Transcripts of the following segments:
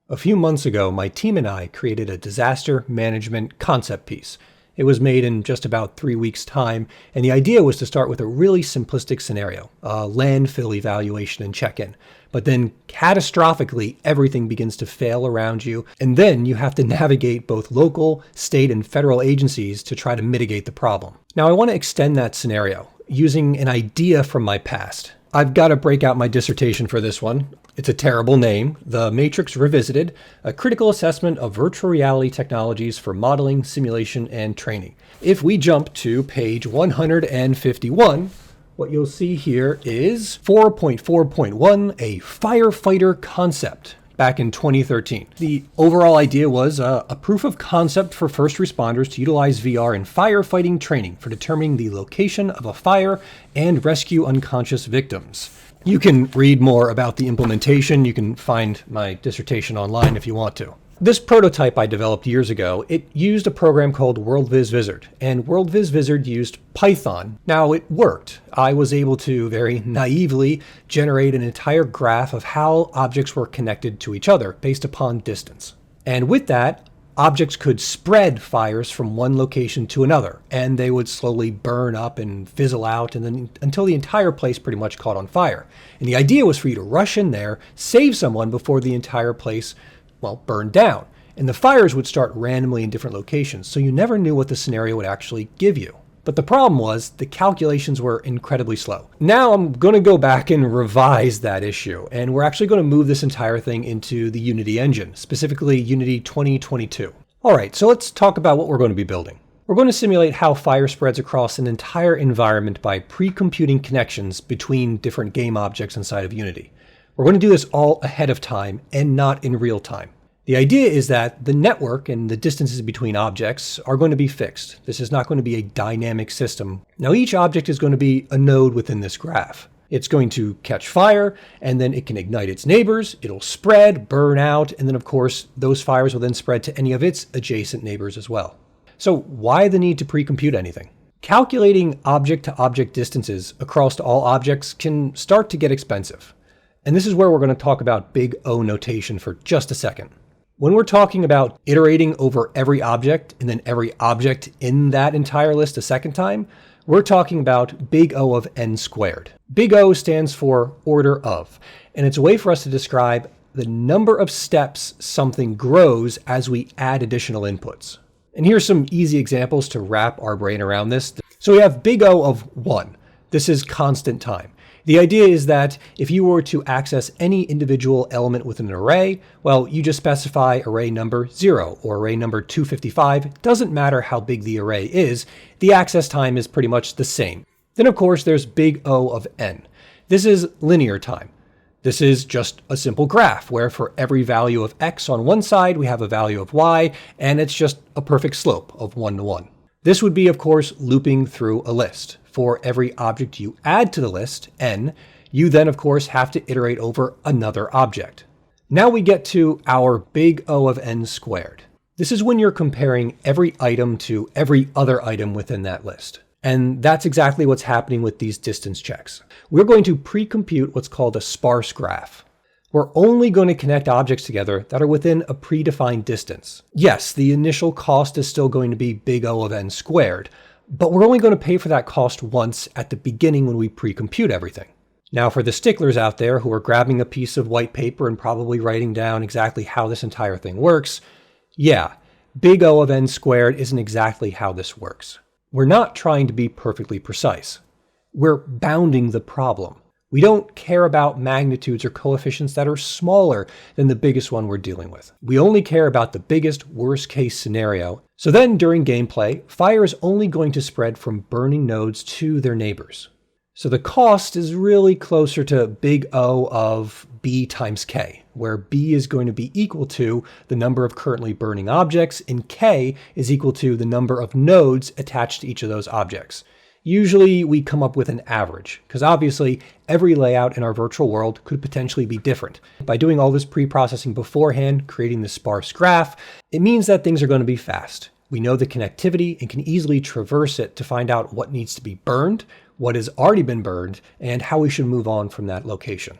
A few months ago, my team and I created a disaster management concept piece. It was made in just about 3 weeks' time, and the idea was to start with a really simplistic scenario, a landfill evaluation and check-in. But then, catastrophically, everything begins to fail around you, and then you have to navigate both local, state, and federal agencies to try to mitigate the problem. Now, I want to extend that scenario using an idea from my past. I've got to break out my dissertation for this one. It's a terrible name. The Matrix Revisited, a critical assessment of virtual reality technologies for modeling, simulation, and training. If we jump to page 151, what you'll see here is 4.4.1, a firefighter concept. Back in 2013. The overall idea was a proof of concept for first responders to utilize VR in firefighting training for determining the location of a fire and rescue unconscious victims. You can read more about the implementation. You can find my dissertation online if you want to. This prototype I developed years ago, it used a program called WorldViz and WorldViz used Python. Now it worked. I was able to very naively generate an entire graph of how objects were connected to each other based upon distance. And with that, objects could spread fires from one location to another, and they would slowly burn up and fizzle out and then until the entire place pretty much caught on fire. And the idea was for you to rush in there, save someone before the entire place burned down. And the fires would start randomly in different locations, so you never knew what the scenario would actually give you. But the problem was the calculations were incredibly slow. Now I'm going to go back and revise that issue, and we're actually going to move this entire thing into the Unity engine, specifically Unity 2022. All right, so let's talk about what we're going to be building. We're going to simulate how fire spreads across an entire environment by pre-computing connections between different game objects inside of Unity. We're going to do this all ahead of time and not in real time. The idea is that the network and the distances between objects are going to be fixed. This is not going to be a dynamic system. Now each object is going to be a node within this graph. It's going to catch fire, and then it can ignite its neighbors, it'll spread, burn out, and then of course those fires will then spread to any of its adjacent neighbors as well. So why the need to pre-compute anything? Calculating object-to-object distances across all objects can start to get expensive. And this is where we're going to talk about big O notation for just a second. When we're talking about iterating over every object and then every object in that entire list a second time, we're talking about big O of n squared. Big O stands for order of, and it's a way for us to describe the number of steps something grows as we add additional inputs. And here's some easy examples to wrap our brain around this. So we have big O of 1. This is constant time. The idea is that if you were to access any individual element within an array, well, you just specify array number 0 or array number 255. It doesn't matter how big the array is, the access time is pretty much the same. Then of course there's big O of n. This is linear time. This is just a simple graph where for every value of x on one side we have a value of y, and it's just a perfect slope of 1 to 1. This would be, of course, looping through a list. For every object you add to the list, n, you then, of course, have to iterate over another object. Now we get to our big O of n squared. This is when you're comparing every item to every other item within that list. And that's exactly what's happening with these distance checks. We're going to pre-compute what's called a sparse graph. We're only going to connect objects together that are within a predefined distance. Yes, the initial cost is still going to be big O of n squared, but we're only going to pay for that cost once at the beginning when we pre-compute everything. Now for the sticklers out there who are grabbing a piece of white paper and probably writing down exactly how this entire thing works, yeah, big O of n squared isn't exactly how this works. We're not trying to be perfectly precise. We're bounding the problem. We don't care about magnitudes or coefficients that are smaller than the biggest one we're dealing with. We only care about the biggest worst case scenario. So then during gameplay, fire is only going to spread from burning nodes to their neighbors. So the cost is really closer to big O of b times k, where b is going to be equal to the number of currently burning objects and k is equal to the number of nodes attached to each of those objects. Usually we come up with an average, because obviously every layout in our virtual world could potentially be different. By doing all this pre-processing beforehand, creating this sparse graph, it means that things are going to be fast. We know the connectivity and can easily traverse it to find out what needs to be burned, what has already been burned, and how we should move on from that location.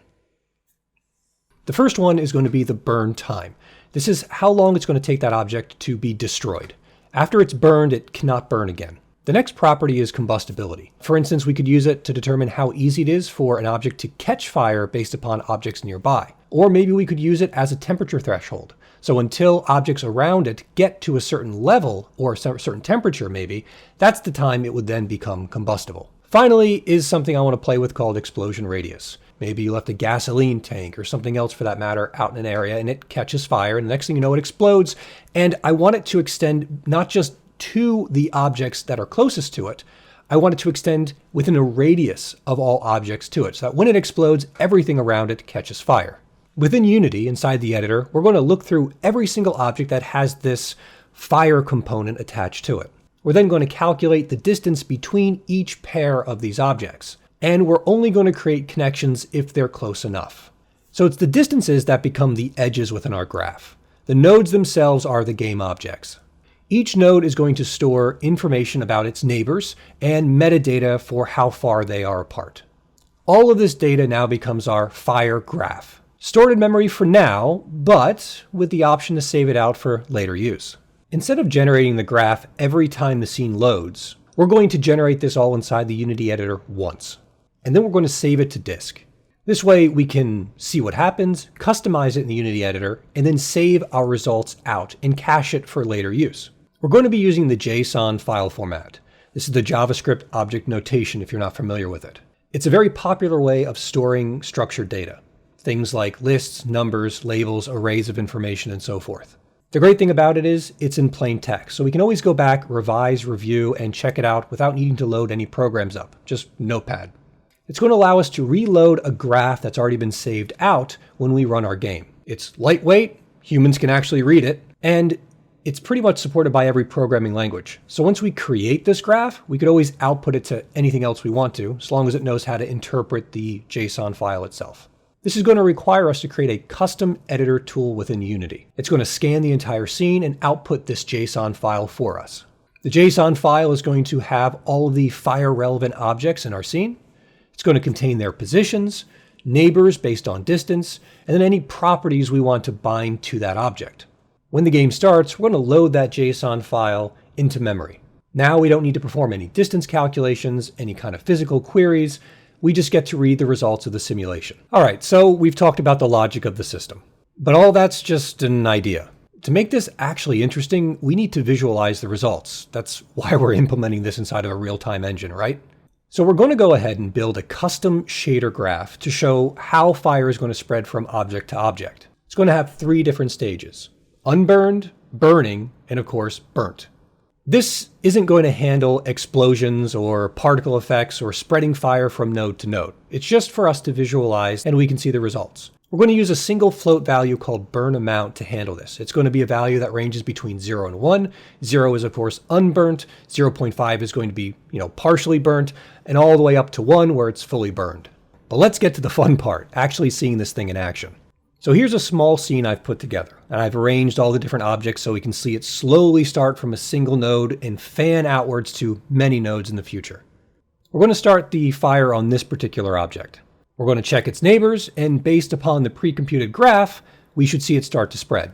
The first one is going to be the burn time. This is how long it's going to take that object to be destroyed. After it's burned, it cannot burn again. The next property is combustibility. For instance, we could use it to determine how easy it is for an object to catch fire based upon objects nearby. Or maybe we could use it as a temperature threshold. So until objects around it get to a certain level, or a certain temperature maybe, that's the time it would then become combustible. Finally is something I want to play with called explosion radius. Maybe you left a gasoline tank or something else for that matter out in an area and it catches fire, and the next thing you know it explodes. And I want it to extend not just to the objects that are closest to it, I want it to extend within a radius of all objects to it, so that when it explodes, everything around it catches fire. Within Unity, inside the editor, we're going to look through every single object that has this fire component attached to it. We're then going to calculate the distance between each pair of these objects. And we're only going to create connections if they're close enough. So it's the distances that become the edges within our graph. The nodes themselves are the game objects. Each node is going to store information about its neighbors and metadata for how far they are apart. All of this data now becomes our fire graph. Stored in memory for now, but with the option to save it out for later use. Instead of generating the graph every time the scene loads, we're going to generate this all inside the Unity editor once. And then we're going to save it to disk. This way we can see what happens, customize it in the Unity editor, and then save our results out and cache it for later use. We're going to be using the JSON file format. This is the JavaScript object notation if you're not familiar with it. It's a very popular way of storing structured data. Things like lists, numbers, labels, arrays of information, and so forth. The great thing about it is it's in plain text, so we can always go back, revise, review, and check it out without needing to load any programs up, just Notepad. It's going to allow us to reload a graph that's already been saved out when we run our game. It's lightweight, humans can actually read it, and it's pretty much supported by every programming language. So once we create this graph, we could always output it to anything else we want to, as long as it knows how to interpret the JSON file itself. This is going to require us to create a custom editor tool within Unity. It's going to scan the entire scene and output this JSON file for us. The JSON file is going to have all of the fire-relevant objects in our scene. It's going to contain their positions, neighbors based on distance, and then any properties we want to bind to that object. When the game starts, we're going to load that JSON file into memory. Now we don't need to perform any distance calculations, any kind of physical queries. We just get to read the results of the simulation. All right, so we've talked about the logic of the system, but all that's just an idea. To make this actually interesting, we need to visualize the results. That's why we're implementing this inside of a real-time engine, right? So we're going to go ahead and build a custom shader graph to show how fire is going to spread from object to object. It's going to have 3 different stages: unburned, burning, and of course, burnt. This isn't going to handle explosions or particle effects or spreading fire from node to node. It's just for us to visualize and we can see the results. We're going to use a single float value called burn amount to handle this. It's going to be a value that ranges between 0 and 1. 0 is of course unburnt, 0.5 is going to be, partially burnt, and all the way up to 1 where it's fully burned. But let's get to the fun part, actually seeing this thing in action. So here's a small scene I've put together, and I've arranged all the different objects so we can see it slowly start from a single node and fan outwards to many nodes in the future. We're going to start the fire on this particular object. We're going to check its neighbors, and based upon the pre-computed graph, we should see it start to spread.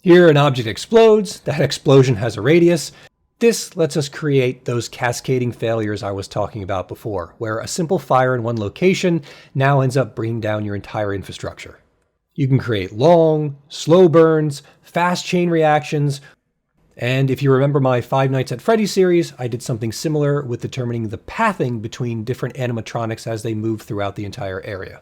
Here an object explodes, that explosion has a radius. This lets us create those cascading failures I was talking about before, where a simple fire in one location now ends up bringing down your entire infrastructure. You can create long, slow burns, fast chain reactions, and if you remember my Five Nights at Freddy's series, I did something similar with determining the pathing between different animatronics as they move throughout the entire area.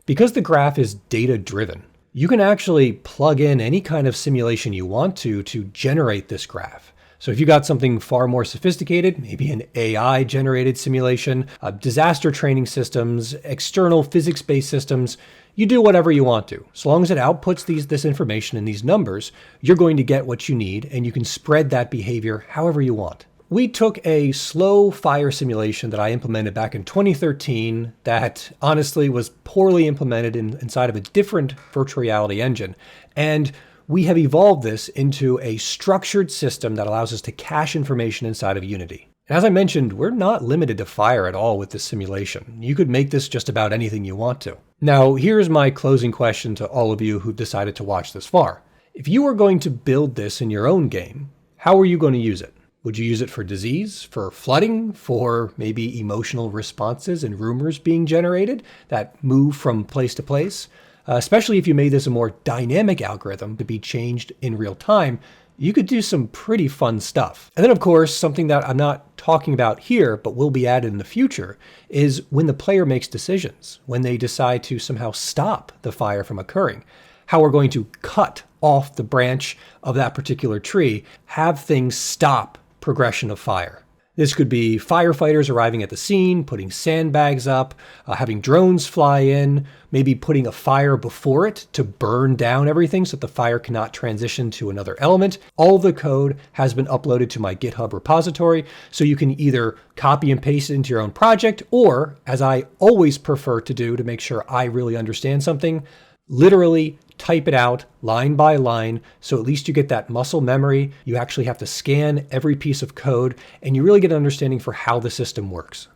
Because the graph is data-driven, you can actually plug in any kind of simulation you want to generate this graph. So if you got something far more sophisticated, maybe an AI-generated simulation, disaster training systems, external physics-based systems, you do whatever you want to. So long as it outputs this information in these numbers, you're going to get what you need, and you can spread that behavior however you want. We took a slow fire simulation that I implemented back in 2013 that honestly was poorly implemented inside of a different virtual reality engine, and we have evolved this into a structured system that allows us to cache information inside of Unity. As I mentioned, we're not limited to fire at all with this simulation. You could make this just about anything you want to. Now, here's my closing question to all of you who've decided to watch this far. If you were going to build this in your own game, how are you going to use it? Would you use it for disease, for flooding, for maybe emotional responses and rumors being generated that move from place to place? Especially if you made this a more dynamic algorithm to be changed in real time, you could do some pretty fun stuff. And then, of course, something that I'm not talking about here, but will be added in the future, is when the player makes decisions, when they decide to somehow stop the fire from occurring, how we're going to cut off the branch of that particular tree, have things stop progression of fire. This could be firefighters arriving at the scene, putting sandbags up, having drones fly in, maybe putting a fire before it to burn down everything so that the fire cannot transition to another element. All the code has been uploaded to my GitHub repository, so you can either copy and paste it into your own project, or, as I always prefer to do to make sure I really understand something, literally type it out line by line, so at least you get that muscle memory. You actually have to scan every piece of code, and you really get an understanding for how the system works.